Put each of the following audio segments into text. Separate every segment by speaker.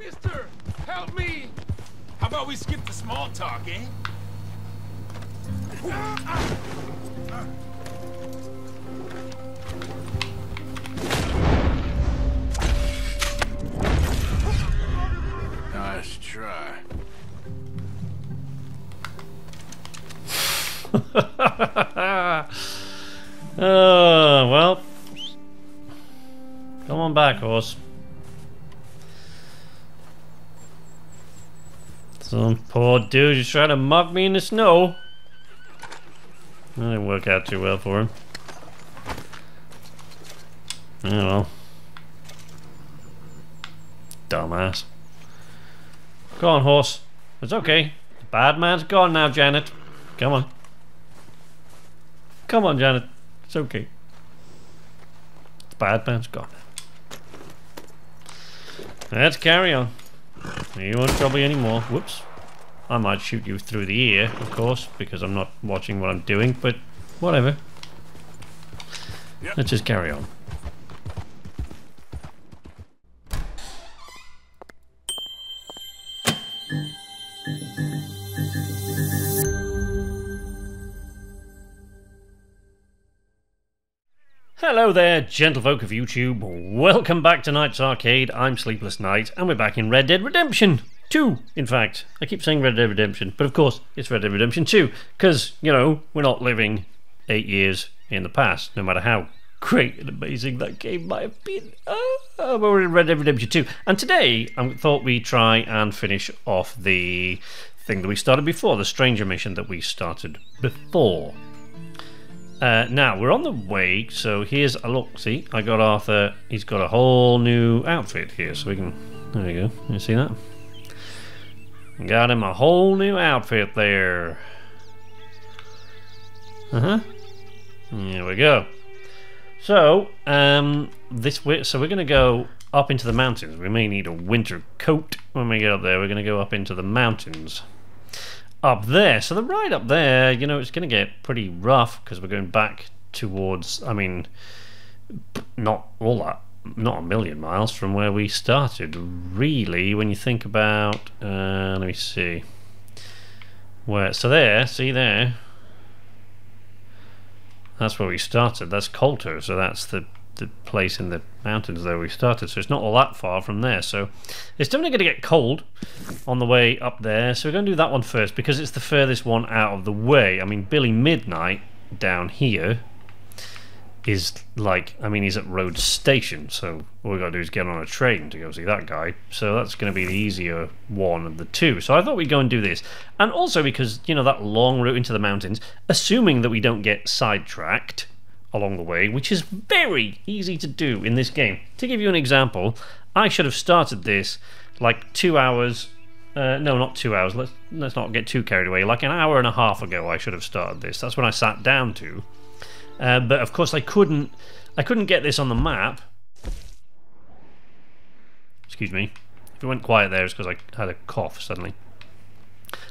Speaker 1: Mister, help me! How about we skip the small talk, eh?
Speaker 2: Nice try.
Speaker 3: Oh, well. Come on back, horse. Some poor dude who's trying to mug me in the snow. That didn't work out too well for him. Oh well. Dumbass. Go on, horse. It's okay. The bad man's gone now, Janet. Come on. Come on, Janet. It's okay. The bad man's gone. Let's carry on. You won't trouble you anymore. Whoops. I might shoot you through the ear, of course, because I'm not watching what I'm doing, but whatever. Yep. Let's just carry on. Hello there, gentlefolk of YouTube. Welcome back to Night's Arcade. I'm Sleepless Night, and we're back in Red Dead Redemption 2, in fact. I keep saying Red Dead Redemption, but of course it's Red Dead Redemption 2, because, you know, we're not living 8 years in the past, no matter how great and amazing that game might have been. But we're in Red Dead Redemption 2, and today I thought we'd try and finish off the thing that we started before, the stranger mission that we started before. Now, we're on the way, so here's a look. See, I got Arthur. He's got a whole new outfit here, so we can... There you go. You see that? Got him a whole new outfit there. Uh-huh. Here we go. So, so we're going to go up into the mountains. We may need a winter coat when we get up there. We're going to go up into the mountains. Up there, so the ride up there, you know, it's going to get pretty rough because we're going back towards, I mean, not all that, not a million miles from where we started, really, when you think about, let me see, where, so there, see there, that's where we started, that's Coulter, so that's the place in the mountains there we started, so it's not all that far from there, so it's definitely going to get cold on the way up there, so we're going to do that one first because it's the furthest one out of the way. I mean, Billy Midnight down here is like, I mean, he's at Road Station, so all we got to do is get on a train to go see that guy, so that's going to be the easier one of the two. So I thought we'd go and do this, and also because, you know, that long route into the mountains, assuming that we don't get sidetracked along the way, which is very easy to do in this game. To give you an example, I should have started this like 2 hours, no, not 2 hours, let's not get too carried away, like an hour and a half ago I should have started this. That's when I sat down to. But of course I couldn't get this on the map. Excuse me. If it went quiet there, it's because I had a cough suddenly.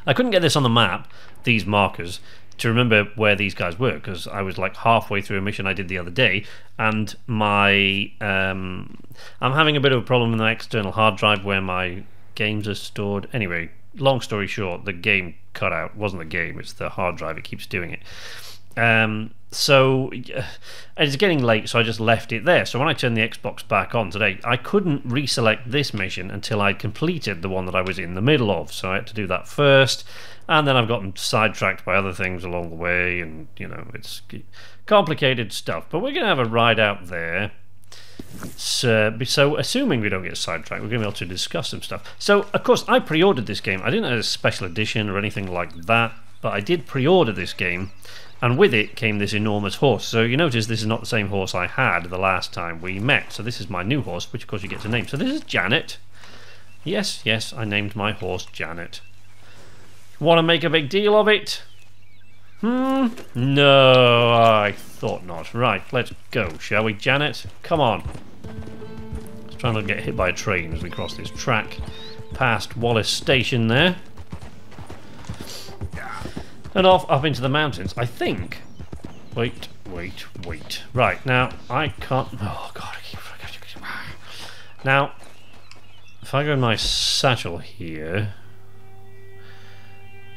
Speaker 3: I couldn't get this on the map, these markers, to remember where these guys were, because I was like halfway through a mission I did the other day, and my I'm having a bit of a problem with my external hard drive where my games are stored. Anyway, long story short, the game cut out. It wasn't the game, it's the hard drive, it keeps doing it. So it's getting late, so I just left it there. So when I turned the Xbox back on today, I couldn't reselect this mission until I'd completed the one that I was in the middle of, so I had to do that first. And then I've gotten sidetracked by other things along the way, and, you know, it's complicated stuff. But we're going to have a ride out there. So assuming we don't get sidetracked, we're going to be able to discuss some stuff. So, of course, I pre-ordered this game. I didn't have a special edition or anything like that, but I did pre-order this game, and with it came this enormous horse. So you notice this is not the same horse I had the last time we met. So this is my new horse, which, of course, you get to name. So this is Janet. Yes, yes, I named my horse Janet. Want to make a big deal of it? No, I thought not. Right, let's go, shall we, Janet? Come on. Let's try not to get hit by a train as we cross this track past Wallace Station there. And off up into the mountains, I think. Wait. Right, now, I can't... Oh, God. Now, if I go in my satchel here...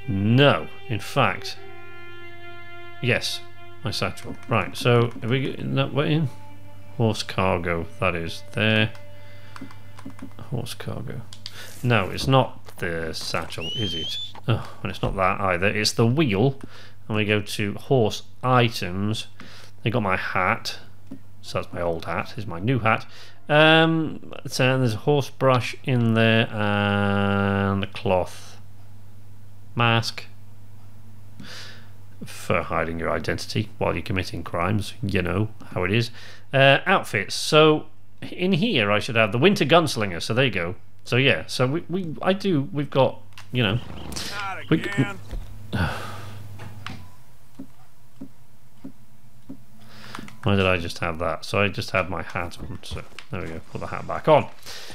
Speaker 3: No, in fact... Yes, my satchel. Right, so if we get in that way in... Horse cargo, that is there. Horse cargo. No, it's not the satchel, is it? Oh, and it's not that either. It's the wheel. And we go to horse items. I got my hat. So that's my old hat. This is my new hat. So there's a horse brush in there and a cloth mask for hiding your identity while you're committing crimes. You know how it is. Outfits. So in here I should have the winter gunslinger. So there you go. So yeah. So we've got, you know.
Speaker 1: Not again.
Speaker 3: Why did I just have that? So I just had my hat on. So there we go. Put the hat back on.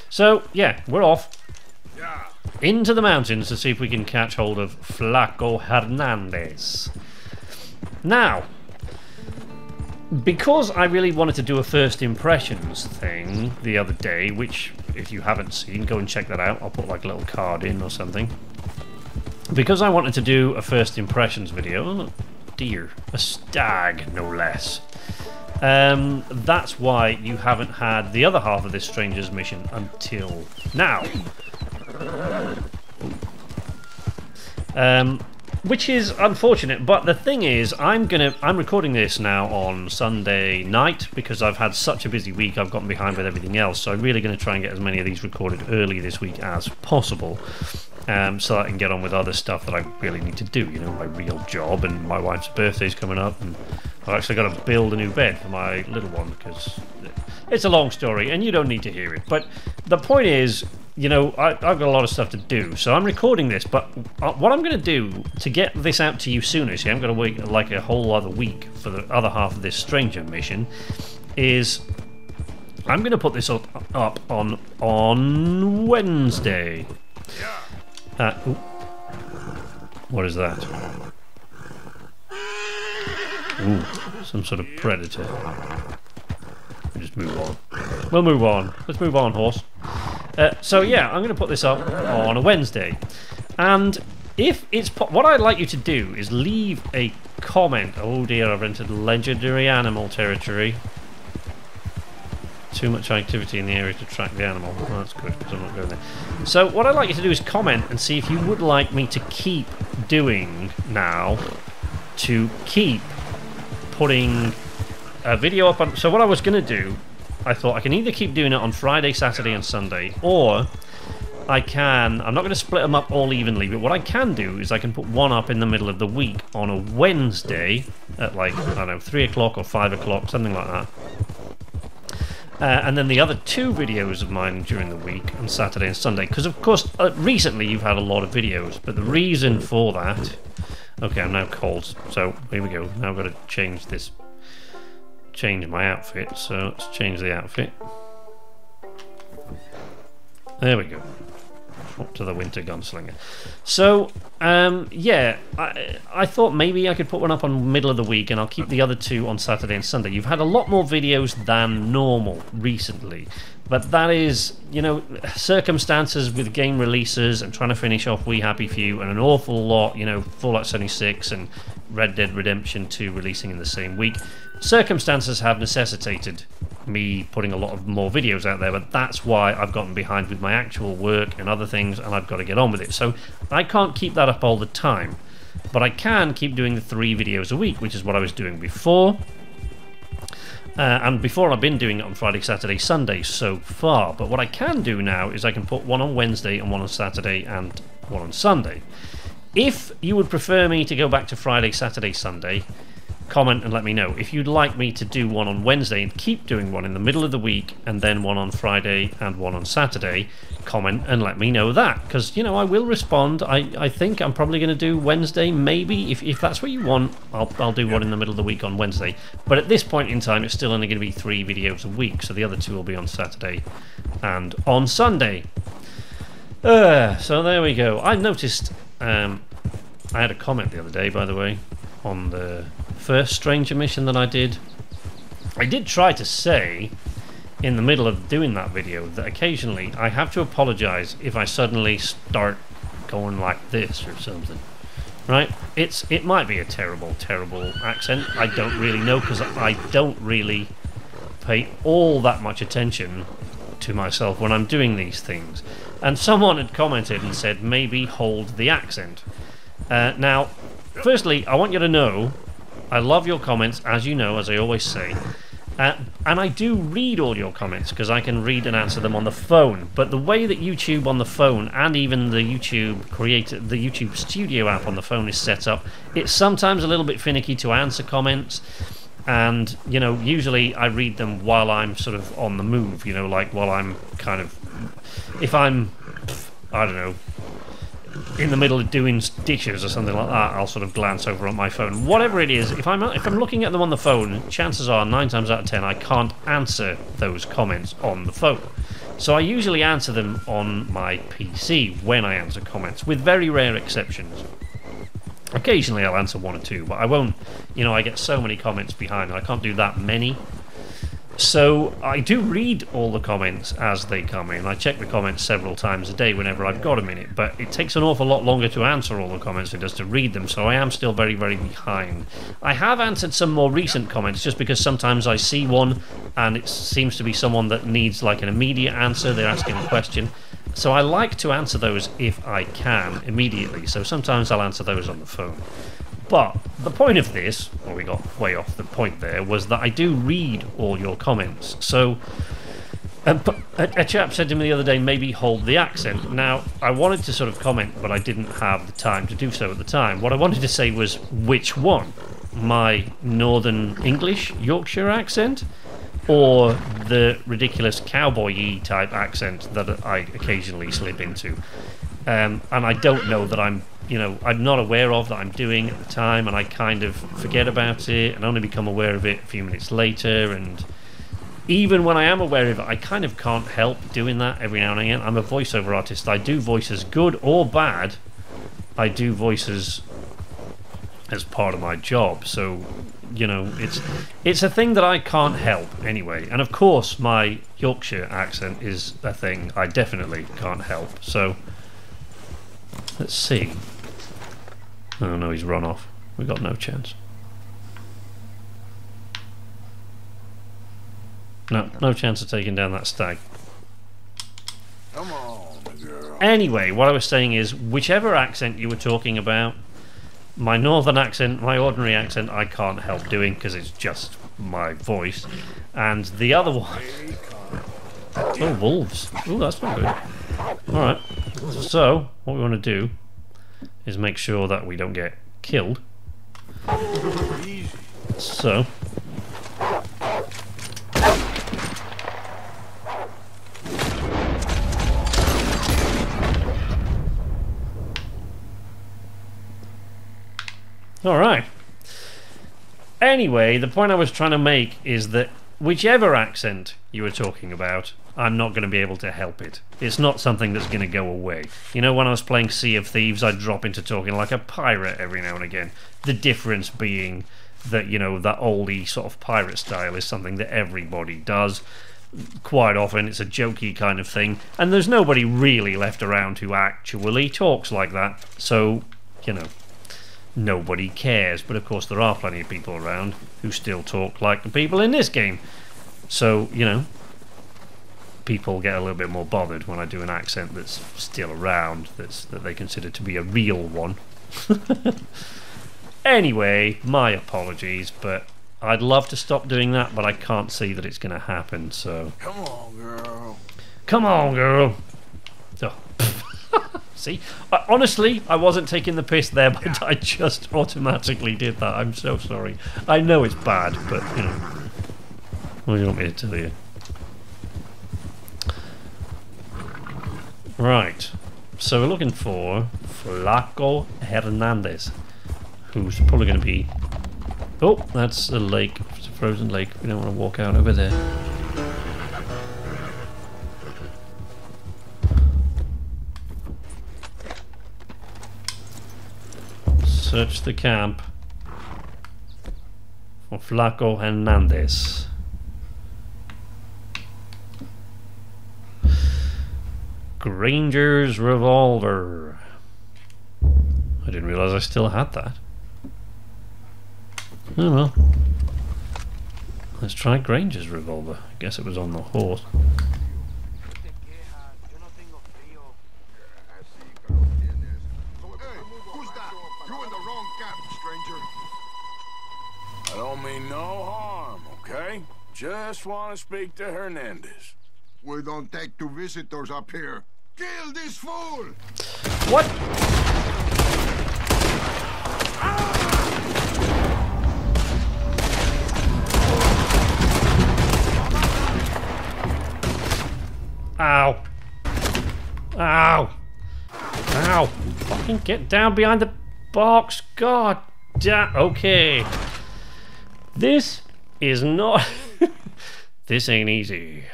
Speaker 3: So yeah, we're off into the mountains to see if we can catch hold of Flaco Hernandez. Now, because I really wanted to do a first impressions thing the other day, which if you haven't seen, go and check that out. I'll put like a little card in or something. Because I wanted to do a first impressions video, oh dear, a stag no less. That's why you haven't had the other half of this Stranger's mission until now. Which is unfortunate, but the thing is, I'm recording this now on Sunday night because I've had such a busy week. I've gotten behind with everything else, so I'm really going to try and get as many of these recorded early this week as possible, so that I can get on with other stuff that I really need to do. You know, my real job, and my wife's birthday's coming up, and I've actually got to build a new bed for my little one because it's a long story, and you don't need to hear it. But the point is, you know, I've got a lot of stuff to do, so I'm recording this, but what I'm going to do to get this out to you sooner, see, I'm going to wait like a whole other week for the other half of this Stranger mission, is I'm going to put this up on Wednesday. Ooh, what is that? Ooh, some sort of predator. We'll just move on. We'll move on. Let's move on, horse. So yeah, I'm going to put this up on a Wednesday, and if it's what I'd like you to do is leave a comment. Oh dear, I've entered legendary animal territory. Too much activity in the area to track the animal. Well, that's good because I'm not going there. So what I'd like you to do is comment and see if you would like me to keep doing now, to keep putting a video up on. So what I was going to do, I thought I can either keep doing it on Friday, Saturday and Sunday, or I can, I'm not going to split them up all evenly, but what I can do is I can put one up in the middle of the week on a Wednesday at like, I don't know, 3 o'clock or 5 o'clock, something like that. And then the other 2 videos of mine during the week on Saturday and Sunday, because of course recently you've had a lot of videos, but the reason for that, okay, I'm now cold, so here we go. Now I've got to change this, change my outfit, so let's change the outfit. There we go. Up to the winter gunslinger. So yeah, I thought maybe I could put one up on middle of the week, and I'll keep the other 2 on Saturday and Sunday. You've had a lot more videos than normal recently, but that is, you know, circumstances with game releases and trying to finish off We Happy Few, and an awful lot, you know, Fallout 76 and Red Dead Redemption 2 releasing in the same week. Circumstances have necessitated me putting a lot of more videos out there, but that's why I've gotten behind with my actual work and other things, and I've got to get on with it. So I can't keep that up all the time, but I can keep doing the 3 videos a week, which is what I was doing before. And before I've been doing it on Friday, Saturday, Sunday so far. But what I can do now is I can put one on Wednesday and one on Saturday and one on Sunday. If you would prefer me to go back to Friday, Saturday, Sunday, comment and let me know. If you'd like me to do one on Wednesday and keep doing one in the middle of the week and then one on Friday and one on Saturday, comment and let me know that, because, you know, I will respond. I think I'm probably going to do Wednesday, maybe. If that's what you want, I'll do one in the middle of the week on Wednesday. But at this point in time, it's still only going to be 3 videos a week, so the other 2 will be on Saturday and on Sunday. So there we go. I noticed, I had a comment the other day, by the way, on the first Stranger mission that I did. I did try to say in the middle of doing that video that occasionally I have to apologize if I suddenly start going like this or something. Right? It might be a terrible accent. I don't really know, because I don't really pay all that much attention to myself when I'm doing these things. And someone had commented and said maybe hold the accent. Now, firstly, I want you to know I love your comments, as you know, as I always say. And I do read all your comments because I can read and answer them on the phone. But the way that YouTube on the phone and even the YouTube Studio app on the phone is set up, it's sometimes a little bit finicky to answer comments. And, you know, usually I read them while I'm sort of on the move, you know, like while I'm kind of, if I'm, I don't know, in the middle of doing dishes or something like that, I'll sort of glance over on my phone. Whatever it is, if I'm looking at them on the phone, chances are 9 times out of 10 I can't answer those comments on the phone. So I usually answer them on my PC when I answer comments, with very rare exceptions. Occasionally I'll answer 1 or 2, but I won't, you know, I get so many comments behind, I can't do that many. So I do read all the comments as they come in. I check the comments several times a day whenever I've got a minute, but it takes an awful lot longer to answer all the comments than it does to read them, so I am still very behind. I have answered some more recent comments just because sometimes I see one and it seems to be someone that needs like an immediate answer, they're asking a question. So I like to answer those if I can immediately, so sometimes I'll answer those on the phone. But the point of this, well, we got way off the point there, was that I do read all your comments. So a chap said to me the other day, maybe hold the accent. Now, I wanted to sort of comment, but I didn't have the time to do so at the time. What I wanted to say was, which one? My Northern English Yorkshire accent? Or the ridiculous cowboy-y type accent that I occasionally slip into? And I don't know that I'm not aware of that I'm doing at the time, and I kind of forget about it and only become aware of it a few minutes later. And even when I am aware of it, I kind of can't help doing that every now and again. I'm a voiceover artist. I do voices, good or bad. I do voices as part of my job, so you know, it's a thing that I can't help anyway. And of course my Yorkshire accent is a thing I definitely can't help. So let's see. Oh no, he's run off. We got no chance. No chance of taking down that stag.
Speaker 1: Come on, girl.
Speaker 3: Anyway, what I was saying is, whichever accent you were talking about, my northern accent, my ordinary accent, I can't help doing because it's just my voice. And the other one... Oh, wolves. Oh, that's not good. Alright. So, what we want to do is make sure that we don't get killed. So... Alright. Anyway, the point I was trying to make is that whichever accent you were talking about, I'm not going to be able to help it. It's not something that's going to go away. You know, when I was playing Sea of Thieves, I'd drop into talking like a pirate every now and again. The difference being that, you know, that oldie sort of pirate style is something that everybody does. Quite often it's a jokey kind of thing, and there's nobody really left around who actually talks like that. So, you know, nobody cares. But of course there are plenty of people around who still talk like the people in this game. So, you know, people get a little bit more bothered when I do an accent that's still around, that they consider to be a real one. Anyway, my apologies, but I'd love to stop doing that, but I can't see that it's going to happen, so...
Speaker 1: Come on, girl.
Speaker 3: Come on, girl. Oh. See? Honestly, I wasn't taking the piss there, but I just automatically did that. I'm so sorry. I know it's bad, but, you know... What do you want me to tell you? Right. So we're looking for Flaco Hernandez, who's probably going to be... Oh, that's a lake. It's a frozen lake. We don't want to walk out over there. Search the camp for Flaco Hernandez. Granger's revolver. I didn't realise I still had that. Oh well. Let's try Granger's revolver. I guess it was on the horse.
Speaker 2: I don't mean no harm, okay? Just want to speak to Hernandez.
Speaker 4: We don't take to visitors up here. Kill this fool!
Speaker 3: What? Ow. Ow. Ow. Fucking get down behind the box. God damn. Okay. This is not... This ain't easy.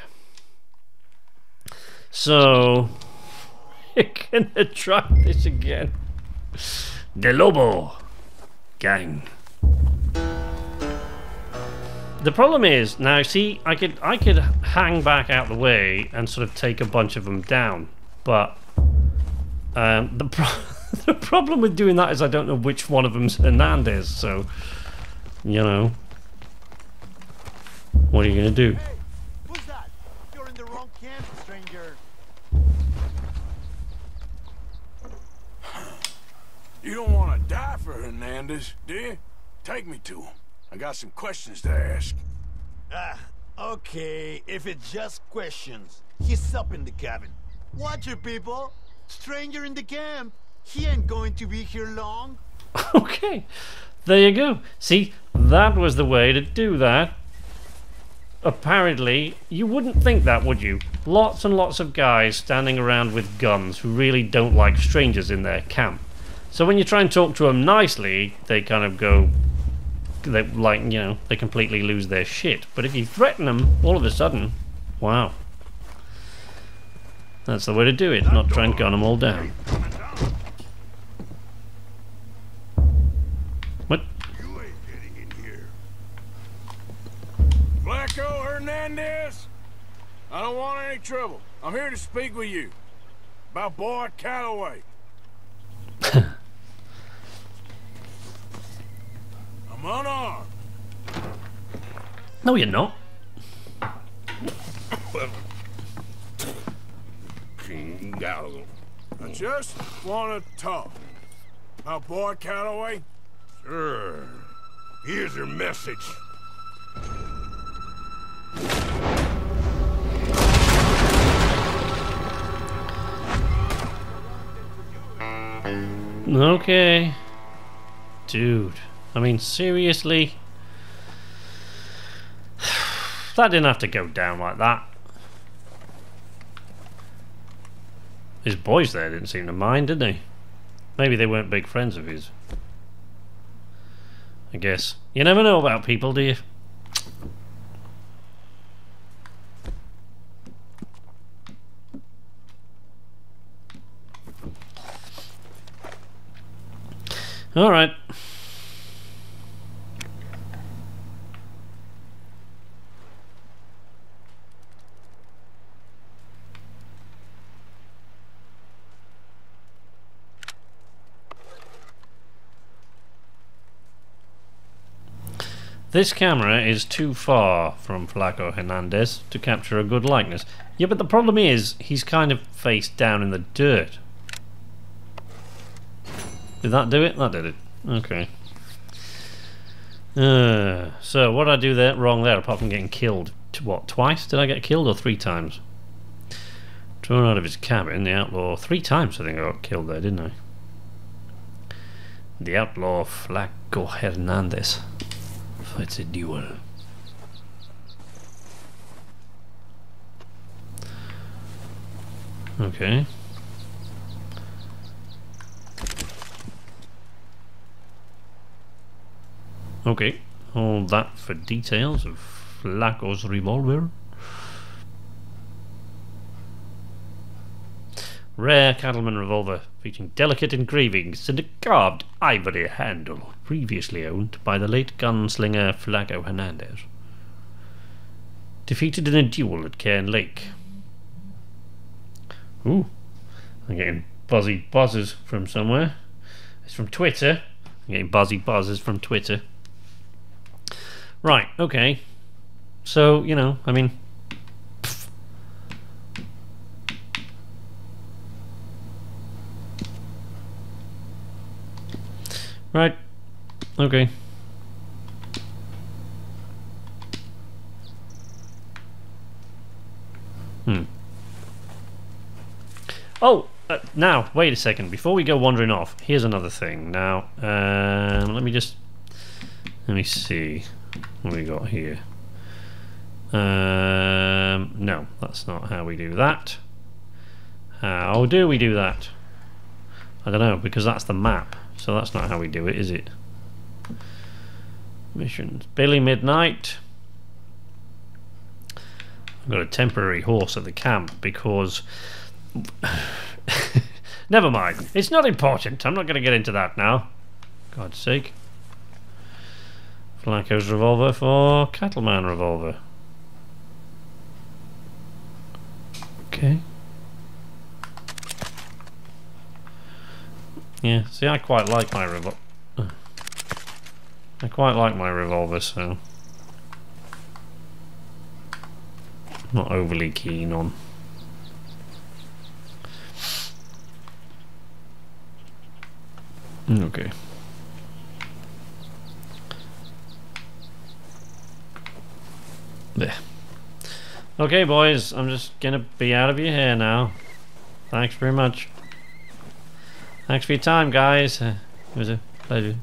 Speaker 3: So... We're gonna try this again. The Lobo gang. The problem is, now see, I could hang back out the way and sort of take a bunch of them down, but the problem with doing that is I don't know which one of them's Hernandez, so, you know, what are you gonna do?
Speaker 5: Hey, who's that? You're in the wrong camp, stranger.
Speaker 2: You don't want to die for Hernandez, do you? Take me to him. I got some questions to ask.
Speaker 5: Ah, okay, if it's just questions. He's up in the cabin. Watch it, people. Stranger in the camp. He ain't going to be here long.
Speaker 3: Okay, there you go. See, that was the way to do that. Apparently, you wouldn't think that, would you? Lots and lots of guys standing around with guns who really don't like strangers in their camp. So when you try and talk to them nicely, they kind of go... They, like, you know, they completely lose their shit. But if you threaten them, all of a sudden, wow. That's the way to do it, not try and gun them all down. What?
Speaker 4: You ain't getting in here.
Speaker 2: Flaco Hernandez? I don't want any trouble. I'm here to speak with you. About Boyd Calloway. I'm unarmed.
Speaker 3: No, you're not.
Speaker 2: I just want to talk. About Boyd Calloway?
Speaker 4: Sure. Here's your message.
Speaker 3: Okay. Dude. I mean, seriously? That didn't have to go down like that. His boys there didn't seem to mind, did they? Maybe they weren't big friends of his. I guess. You never know about people, do you? Alright. This camera is too far from Flaco Hernandez to capture a good likeness. Yeah, but the problem is, he's kind of face down in the dirt. Did that do it? That did it. Okay. So, what did I do there wrong there, apart from getting killed? What, twice? Did I get killed, or 3 times? Thrown out of his cabin, the outlaw. 3 times I think I got killed there, didn't I? The outlaw Flaco Hernandez fights a duel. Okay. Okay, hold that for details of Flaco's revolver. Rare cattleman revolver featuring delicate engravings and a carved ivory handle, previously owned by the late gunslinger Flaco Hernandez. Defeated in a duel at Cairn Lake. Ooh, I'm getting buzzy buzzes from somewhere. It's from Twitter. I'm getting buzzy buzzes from Twitter. Right, okay. So, you know, I mean... Pff. Right, okay. Oh, now, wait a second. Before we go wandering off, here's another thing. Now, let me see what we got here. No, that's not how we do that. How do we do that? I don't know, because that's the map. So that's not how we do it, is it? Missions. Billy Midnight. I've got a temporary horse at the camp because... Never mind. It's not important. I'm not going to get into that now. God's sake. Flaco's revolver for Cattleman revolver. Okay. Yeah, see, I quite like my revolver. I quite like my revolver, so... not overly keen on... Okay. There. Okay, boys, I'm just gonna be out of your hair now. Thanks very much. Thanks for your time, guys. It was a pleasure.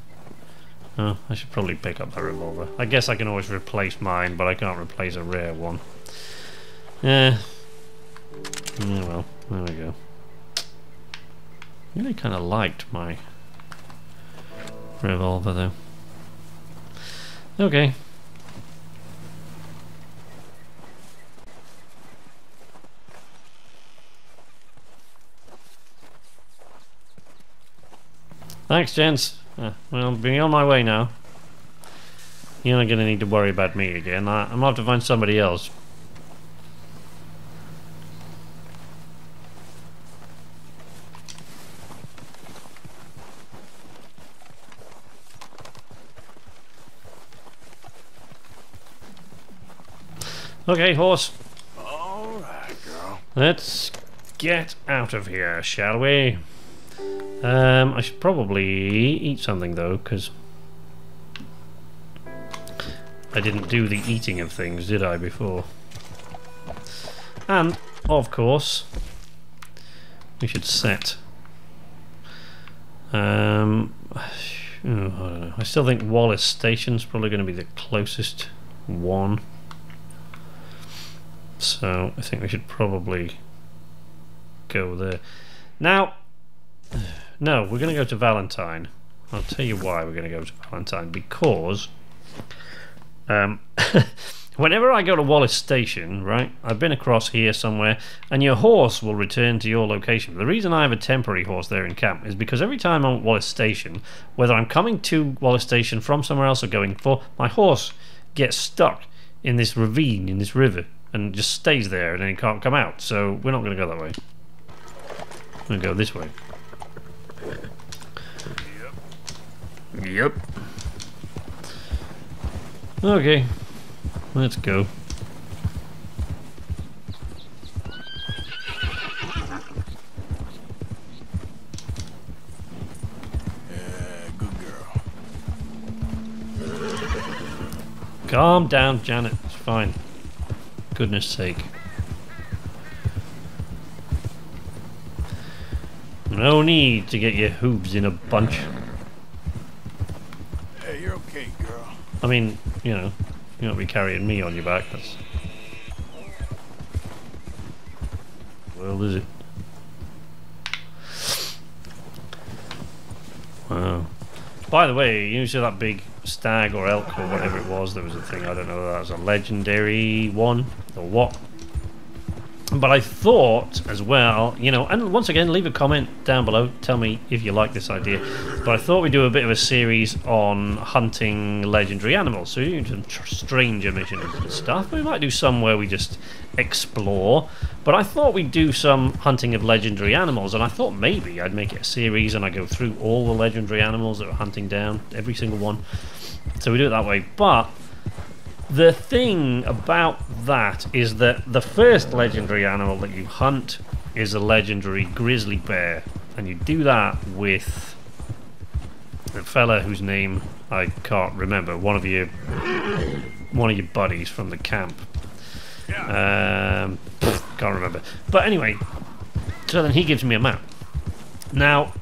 Speaker 3: Oh, I should probably pick up my revolver. I guess I can always replace mine, but I can't replace a rare one. Yeah. Yeah, well, there we go. Really kind of liked my revolver, though. Okay. Thanks, gents. Well, I'll be on my way now. You're not going to need to worry about me again. I'm going to have to find somebody else. Okay, horse.
Speaker 2: All right, girl.
Speaker 3: Let's get out of here, shall we? I should probably eat something, though, because I didn't do the eating of things, did I, before? And, of course, we should set... I don't know. I still think Wallace Station's probably going to be the closest one. So, I think we should probably go there. Now... No, we're going to go to Valentine. I'll tell you why we're going to go to Valentine. Because whenever I go to Wallace Station, right, I've been across here somewhere, and your horse will return to your location. The reason I have a temporary horse there in camp is because every time I'm at Wallace Station, whether I'm coming to Wallace Station from somewhere else or going for, my horse gets stuck in this ravine, in this river, and just stays there and then he can't come out. So we're not going to go that way. We're going to go this way. Yep. Okay, let's go.
Speaker 2: Good girl.
Speaker 3: Calm down, Janet. It's fine. Goodness sake. No need to get your hooves in a bunch.
Speaker 2: Hey, you're okay, girl.
Speaker 3: I mean, you know, you won't be carrying me on your back. That's... Well, is it? Wow. By the way, you see that big stag or elk or whatever it was? There was a thing, I don't know whether that was a legendary one or what. But I thought as well, you know, and once again, leave a comment down below. Tell me if you like this idea. But I thought we'd do a bit of a series on hunting legendary animals. So you do some stranger missions and stuff. We might do some where we just explore. But I thought we'd do some hunting of legendary animals. And I thought maybe I'd make it a series and I go through all the legendary animals that we're hunting down. Every single one. So we do it that way. But the thing about that is that the first legendary animal that you hunt is a legendary grizzly bear, and you do that with a fella whose name I can't remember. One of your buddies from the camp. Can't remember. But anyway, so then he gives me a map. Now,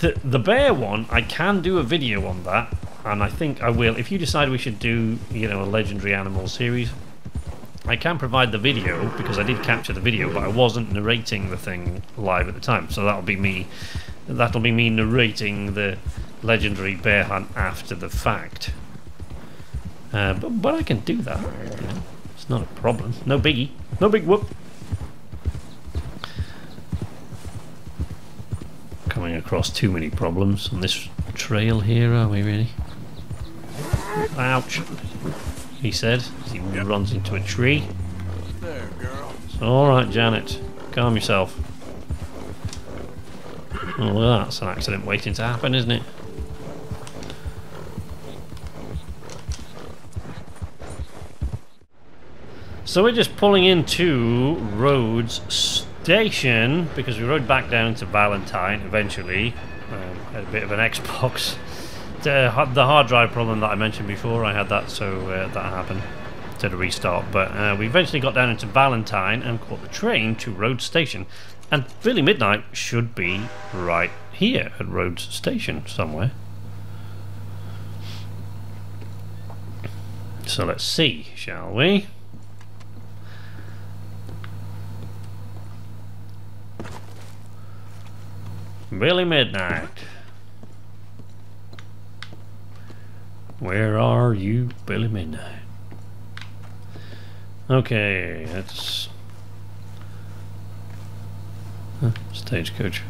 Speaker 3: the bear one, I can do a video on that. And I think I will. If you decide we should do, you know, a legendary animal series, I can provide the video because I did capture the video, but I wasn't narrating the thing live at the time. So that'll be me. That'll be me narrating the legendary bear hunt after the fact. But I can do that. You know, it's not a problem. No biggie. No big whoop. Coming across too many problems on this trail here, are we really? Ouch, he said as he runs into a tree.
Speaker 2: There, girl.
Speaker 3: Alright, Janet, calm yourself. Oh, that's an accident waiting to happen, isn't it? So we're just pulling into Rhodes Station because we rode back down to Valentine eventually. Had a bit of an Xbox. The hard drive problem that I mentioned before, I had that, so that happened. Did a restart, but we eventually got down into Valentine and caught the train to Rhodes Station. And Billy Midnight should be right here at Rhodes Station somewhere. So let's see, shall we? Billy Midnight. Where are you, Billy Midnight? Okay, that's stagecoach.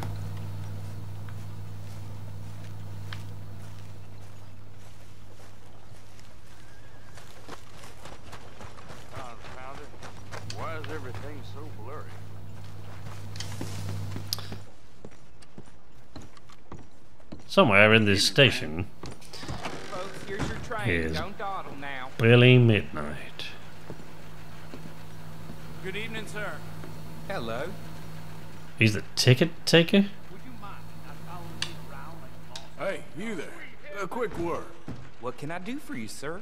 Speaker 2: Confound it. Why is everything so blurry?
Speaker 3: Somewhere in this station
Speaker 1: Here's your train.
Speaker 3: is
Speaker 1: Don't dawdle now.
Speaker 3: Billy Midnight.
Speaker 1: Good evening, sir. Hello.
Speaker 3: He's the ticket taker?
Speaker 1: Would you mind not following me around like a boss?
Speaker 2: Hey, you there. A quick word.
Speaker 1: What can I do for you, sir?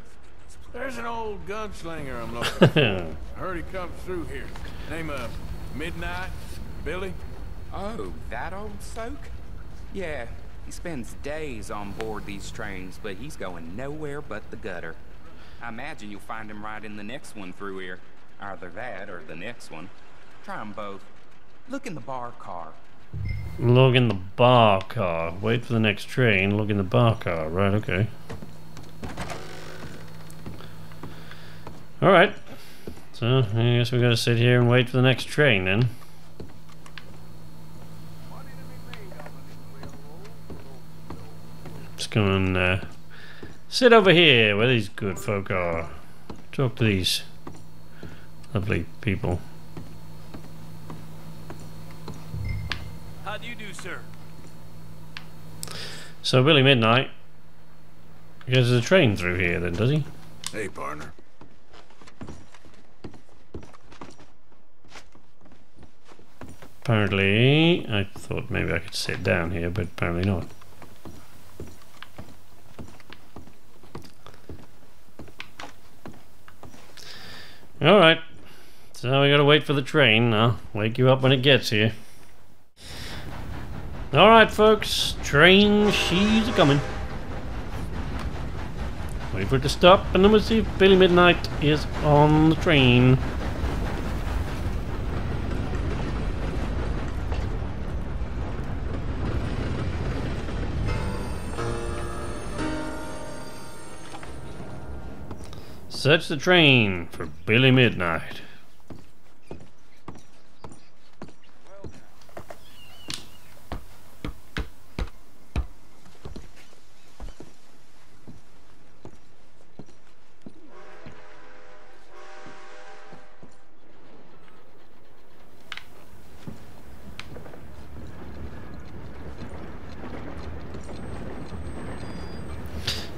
Speaker 2: There's an old gunslinger I'm looking for. I heard he comes through here. Name of Midnight? Billy?
Speaker 6: Oh, that old soak? Yeah, he spends days on board these trains, but he's going nowhere but the gutter. I imagine you'll find him right in the next one through here. Either that or the next one. Try them both. Look in the bar car.
Speaker 3: Look in the bar car. Wait for the next train. Look in the bar car. Right, okay. Alright. So, I guess we gotta sit here and wait for the next train then. Let's go and sit over here where these good folk are. Talk to these lovely people.
Speaker 1: How do you do, sir?
Speaker 3: So Billy Midnight gets a train through here then, does he?
Speaker 2: Hey, partner.
Speaker 3: Apparently, I thought maybe I could sit down here, but apparently not. Alright, so we gotta wait for the train. I'll wake you up when it gets here. Alright folks, train, she's a-coming. Wait for it to stop and then we'll see if Billy Midnight is on the train. Search the train for Billy Midnight.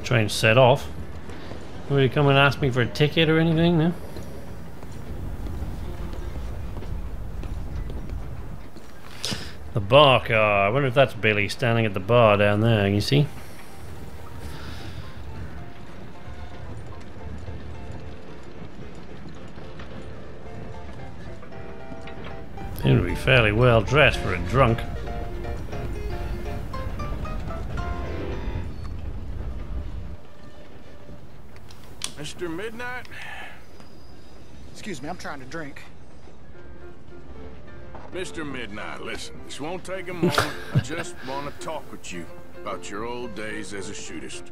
Speaker 3: train set off. Will you come and ask me for a ticket or anything? No? The bar car. I wonder if that's Billy standing at the bar down there, you see? Seems to be fairly well dressed for a drunk.
Speaker 2: Mr. Midnight?
Speaker 7: Excuse me, I'm trying to drink.
Speaker 2: Mr. Midnight, listen, this won't take a moment. I just want to talk with you about your old days as a shootist.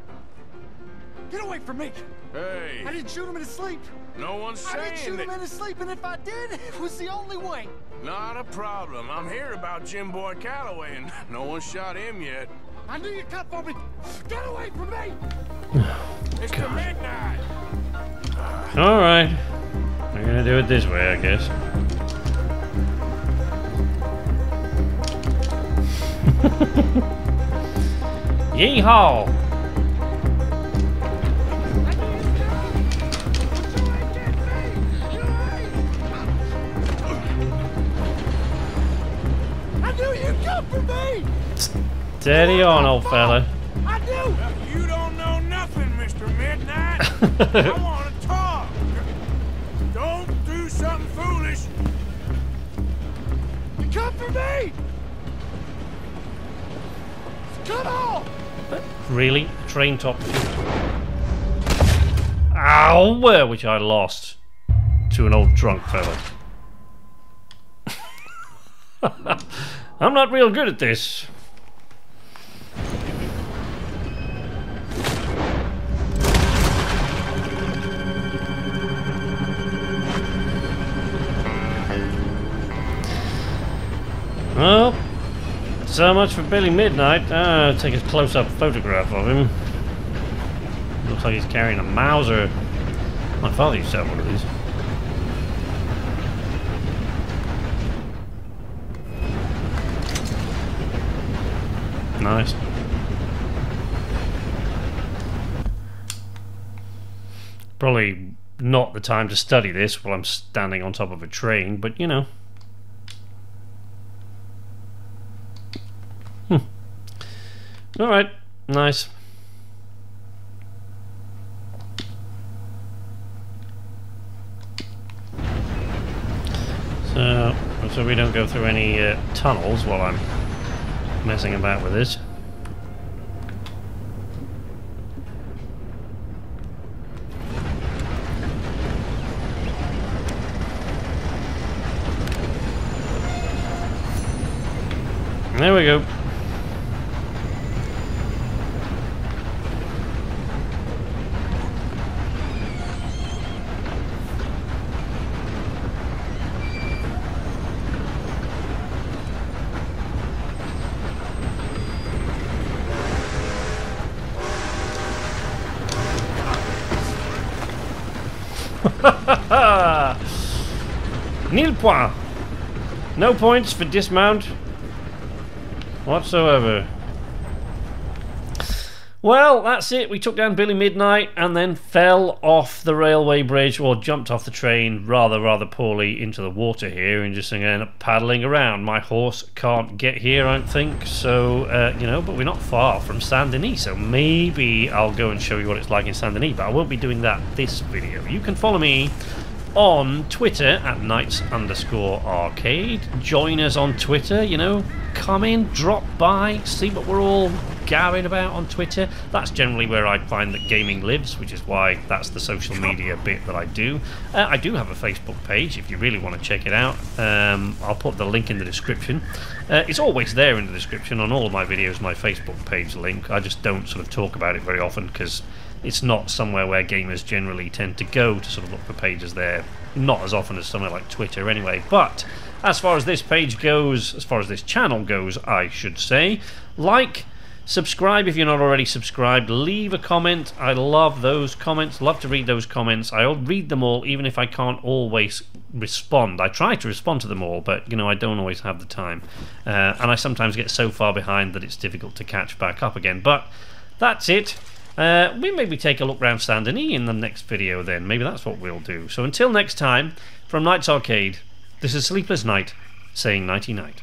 Speaker 7: Get away from me!
Speaker 2: Hey!
Speaker 7: I didn't shoot him in his sleep!
Speaker 2: No one's saying
Speaker 7: I didn't shoot him in his sleep, and if I did, it was the only way!
Speaker 2: Not a problem. I'm here about Jim Boy Calloway, and no one shot him yet.
Speaker 7: I knew you'd come for me! Get away from me!
Speaker 2: Mr. Midnight!
Speaker 3: Alright. We're gonna do it this way, I guess. Yeehaw!
Speaker 7: I knew you'd come for me!
Speaker 3: Steady on, old fella.
Speaker 7: I knew!
Speaker 2: You don't know nothing, Mr. Midnight. I want to talk. Don't do something foolish.
Speaker 7: You come for me! Come on!
Speaker 3: Really? Train top. Ow! Which I lost to an old drunk fella. I'm not real good at this. Well, so much for Billy Midnight. Take a close-up photograph of him. Looks like he's carrying a Mauser. My father used to have one of these. Nice. Probably not the time to study this while I'm standing on top of a train, but you know. Alright, nice. So we don't go through any tunnels while I'm messing about with this. There we go. Nil point. No points for dismount whatsoever. Well, that's it. We took down Billy Midnight and then fell off the railway bridge, or jumped off the train rather poorly into the water here, and just ended up paddling around. My horse can't get here, I don't think, so, you know, but we're not far from Saint Denis, so maybe I'll go and show you what it's like in Saint Denis, but I won't be doing that this video. You can follow me on Twitter at Knights_Arcade. Join us on Twitter, you know, come in, drop by, see what we're all gabbing about on Twitter. That's generally where I find that gaming lives, which is why that's the social media bit that I do. I do have a Facebook page if you really want to check it out. I'll put the link in the description. It's always there in the description on all of my videos, my Facebook page link. I just don't sort of talk about it very often because it's not somewhere where gamers generally tend to go to sort of look for pages there. Not as often as somewhere like Twitter anyway. But as far as this page goes, as far as this channel goes, I should say, like, subscribe if you're not already subscribed, leave a comment. I love those comments, love to read those comments. I'll read them all even if I can't always respond. I try to respond to them all, but you know, I don't always have the time. And I sometimes get so far behind that it's difficult to catch back up again. But that's it. We maybe take a look round Saint Denis in the next video then. Maybe that's what we'll do. So until next time, from Night's Arcade, this is Sleepless Night saying nighty-night.